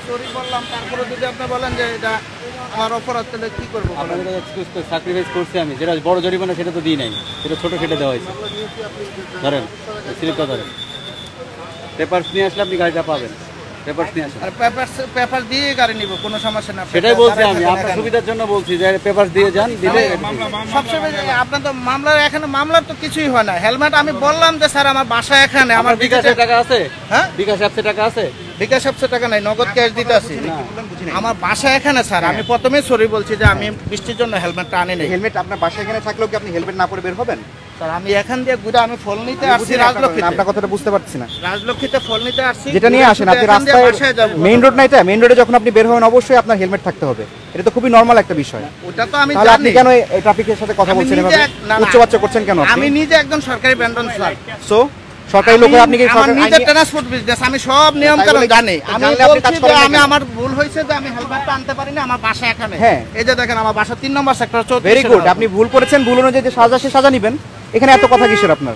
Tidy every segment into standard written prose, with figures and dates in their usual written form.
Sorry বললাম, তারপরে যদি আপনি বলেন যে এটা আমার অপরাধ, তাহলে কি করবো? আপনাদের এক্সকিউজ তো স্যাক্রিফাইস করছি আমি, যেটা বড় জরিমানা সেটা তো দিই নাই, সেটা ছোটো কেটে দেওয়া হয়েছে। ধরেন স্লিপটা ধরেন, পেপারস নিয়ে আসলে আপনি গাড়িটা পাবেন। পেপারস নিয়ে আসেন। আর পেপার দিয়ে গাড়ি নিব, কোনো সমস্যা না। সেটাই বলছি আমি, আপনার সুবিধার জন্য বলছি যে পেপারস দিয়ে যান, দিলে সবসময় আপনার তো মামলার, এখানে মামলার তো কিছুই হয় না। হেলমেট আমি বললাম যে স্যার আমার বাসা এখানে, আমার বিকাশে টাকা আছে। হ্যাঁ, বিকাশ অ্যাপসে টাকা আছে। বিকাশ অ্যাপসে টাকা নাই, নগদ ক্যাশ দিতে আসি। আমার বাসা এখানে স্যার, আমি প্রথমেই সরি বলছি যে আমি বৃষ্টির জন্য হেলমেটটা আনি নাই। হেলমেট আপনার বাসা এখানে থাকলেও কি আপনি হেলমেট না পরে বের হবেন? স্যার আমি এখান দিয়ে ঘুরে আমি ফল নিতে আসছি রাজলক্ষ্মীতে। আপনার কথাটা বুঝতে পারছি না। রাজলক্ষ্মীতে ফল নিতে আসছি, যেটা নিয়ে আসেন আপনি রাস্তায়, মেইন রোড না এটা, মেইন রোডে যখন আপনি বের হবেন অবশ্যই আপনার হেলমেট থাকতে হবে। এটা তো খুবই নরমাল একটা বিষয়। ওটা তো আমি তাহলে আপনি জানি। কেন এই ট্রাফিকের সাথে কথা বলছেন এভাবে? উচ্চবাচ্য করছেন কেন? আমি নিজে একজন সরকারি ব্যান্ডন স্যার। সো সরকারি লোকের আপনি কি আমার নিজের ট্রান্সপোর্ট বিজনেস, আমি সব নিয়ম কানুন জানি। আমি বলছি যে আমি আমার ভুল হয়েছে যে আমি হেলমেটটা আনতে পারিনি, আমার বাসা এখানে। হ্যাঁ, এই যে দেখেন আমার বাসা 3 নম্বর সেক্টর 34। ভেরি গুড, আপনি ভুল করেছেন, ভুল অনুযায়ী যে সাজা সে সাজা নেবেন। এখানে এত কথা কিসের আপনার?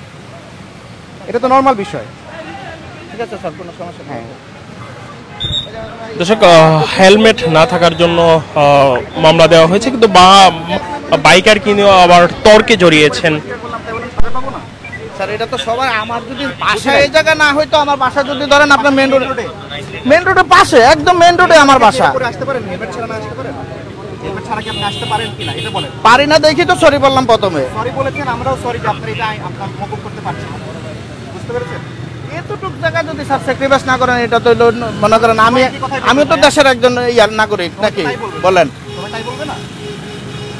এটা তো নরমাল বিষয়। ঠিক আছে স্যার, কোনো সমস্যা নেই। দর্শক, হেলমেট না থাকার জন্য মামলা দেওয়া হয়েছে, কিন্তু বাইকার কিনেও আবার তর্কে জড়িয়েছেন। স্যার এটা তো সবার, আমার যদি বাসা এই জায়গা না হয়তো, আমার বাসা যদি ধরেন আপনার মেইন রোডের পাশে, একদম মেইন রোডে আমার বাসা। আসতে পারেন হেলমেট ছাড়া না আসতে পারেন? হেলমেট ছাড়া কি আপনি আসতে পারেন কিনা এটা বলেন। পারি না দেখি তো সরি বললাম প্রথমে। সরি বলেছেন, আমরাও সরি যে আপনি এটা আপনার মকুব করতে পারছেন। বুঝতে পেরেছেন? এতটুক জায়গা যদি স্যার স্যাক্রিফাইস না করেন, এটা তো মনে করেন আমি তো দেশের একজন ইয়ার নাগরিক নাকি বলেন। সবাই তাই বলবে না?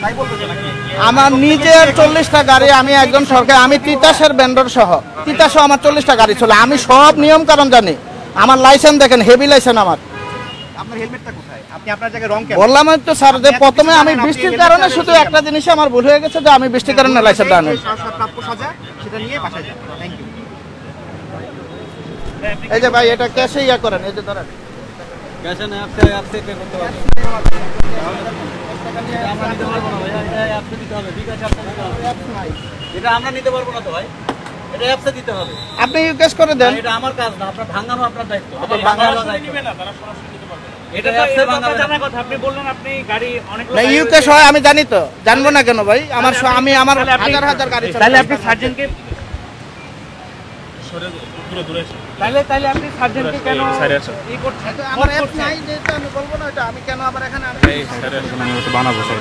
তাই বলবে না নাকি? আমার নিজের 40টা গাড়ি, আমি একজন সরকার, আমি তিতাসের ভেন্ডর সহ, তিতাস আমার 40টা গাড়ি ছিল, আমি সব নিয়ম কারণ জানি। আমার লাইসেন্স দেখেন, হেভি লাইসেন্স আমার। আপনার হেলমেটটা কোথায়? আপনি আপনার জায়গায় রং কেন? বললাম তো স্যার যে প্রথমে আমি বৃষ্টির কারণে, শুধু একটা জিনিসে আমার ভুল হয়ে গেছে যে আমি বৃষ্টির কারণে লাইসেন্সটা আনি। প্রাপ্য সাজা সেটা নিয়ে বাসায় যান। Thank you. এই যে ভাই এটা ক্যাশে ইয়া করেন, এই যে ধরেন ক্যাশে না অ্যাপসে পে করতে পারবেন। আমরা নিতে পারবো না ভাই, এটা অ্যাপসে দিতে হবে। বিকাশ অ্যাপসে দিতে হবে। এটা আমরা নিতে পারবো না তো ভাই, এটা অ্যাপসে দিতে হবে। আপনি ক্যাশ করে দেন। এটা আমার কাজ না, আপনার ভাঙানো আপনার দায়িত্ব। আমার ভাঙানো নিবে না, তারা সরাসরি নিতে পারবে না। এটা অ্যাপসে ভাঙানো জানা কথা। আপনি বললেন আপনি গাড়ি অনেক না ইউ ক্যাশ হয়, আমি জানি তো, জানবো না কেন ভাই? আমার আমার হাজার হাজার গাড়ি চলে। তাহলে আপনি সার্জেন্টকে তাহলে আপনি সার্জেন্টকে কেন ই করছেন? আমার অ্যাপ নাই, যেটা আমি বলবো না এটা, আমি কেন আবার এখানে বানাবো স্যার।